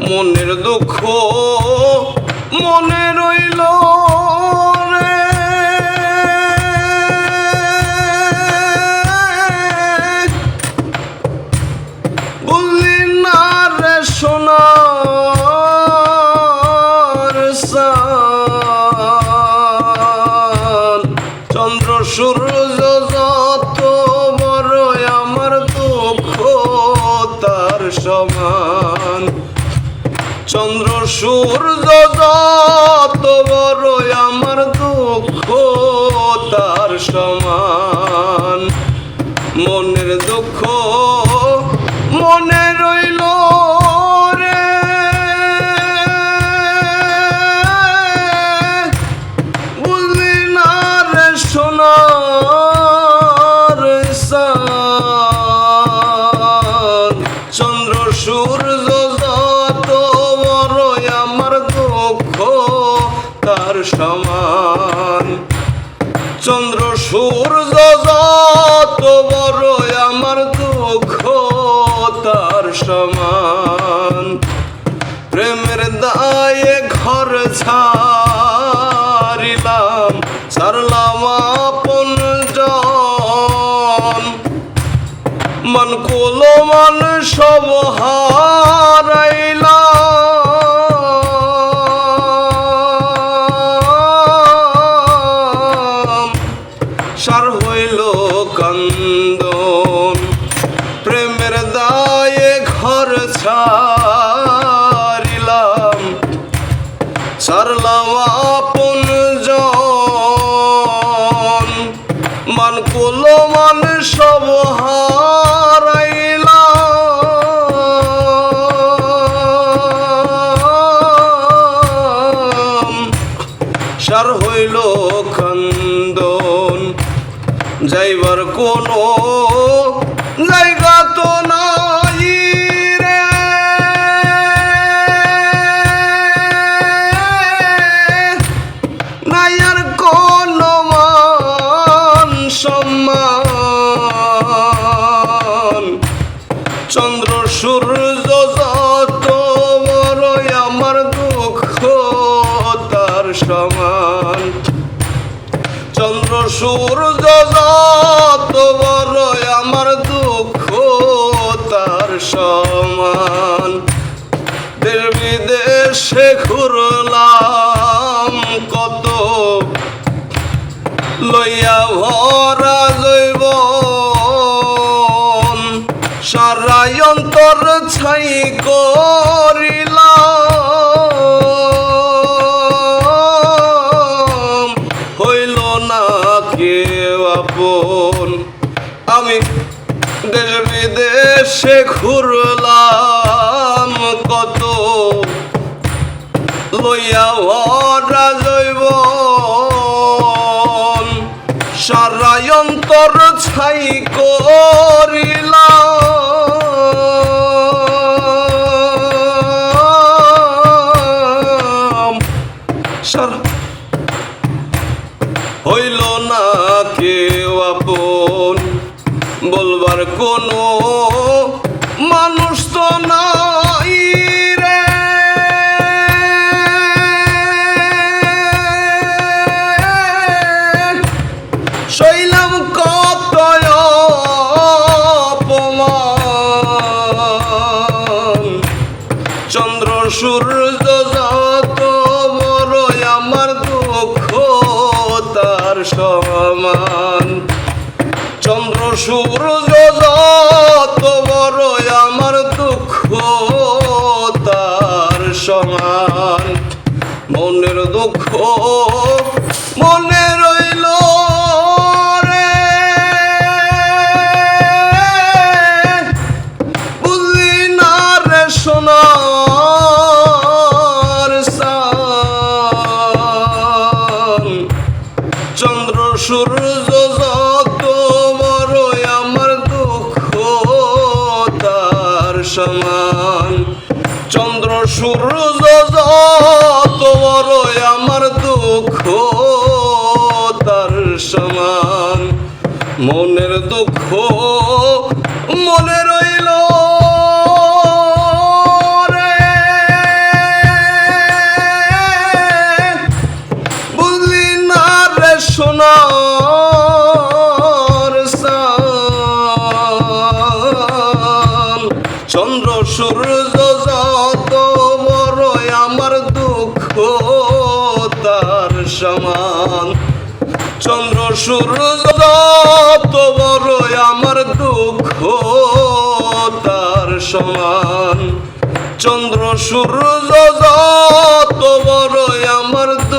মনের দুঃখ মনে রইল রে, বুঝলি না রে সোনার সান। চন্দ্র সূর্য যত বড় আমার দুঃখ তার সমান। চন্দ্র সূর্য যত বড় আমার দুঃখ তার সমান। মনের দুঃখ মনে রইল রে, বুঝলি না রে সোনার সান। চন্দ্র সূর্য যত বড় আমার দুঃখ তার সমান। চন্দ্র সূর্য যত বড় আমার দুঃখ তার সমান। প্রেমের দায়ে ঘর ছাড়িলাম, ছাড়লাম আপনজন। মন কুল মন সব হারাইলাম, সার হইল কান্দন। প্রেমের দায়ে ঘর ছাড়িলাম, ছাড়লাম আপনজন। মান কুল মান সব হারাইলাম, সার হইল কান্দন। যাইবার কোনো জায়গা তো নাই রে, নাই আর কোনো মান সম্মান। চন্দ্র সূর্য যত বড় আমার দুঃখ তার সমান। চন্দ্র সূর্য যত বড় আমার দুঃখ তার সমান। দেশ বিদেশে ঘুরলাম কত, লইয়া ভরা জৈবন। সারা অন্তর ছাই করিলাম, হইল না কেউ আপন। আমি দেশ বিদেশে ঘুরলাম কত, লইয়া ভরা জৈবন। সারা অন্তর ছাই করিলাম, হইল না কেউ আপন। বলবার কোনো মানুষ তো নাই রে, সইলাম কত অপমান। চন্দ্র সূর্য যত বড় আমার দুঃখ তার সমান। চন্দ্র সূর্য যত বড় আমার দুঃখ তার সমান। মনের দুঃখ মনে রইল রে, বুঝলি না রে সোনার সান। চন্দ্র সূর্য যত বড় আমার দুঃখ তার সমান। চন্দ্র সূর্য যত বড় আমার দুঃখ তার সমান। মনের দুঃখ মনে রইল রে। সূর্য যত বড় আমার দুঃখ তার সমান চন্দ্র সূর্য যত বড় আমার দুঃখ তার সমান চন্দ্র সূর্য যত বড় আমার দুঃখ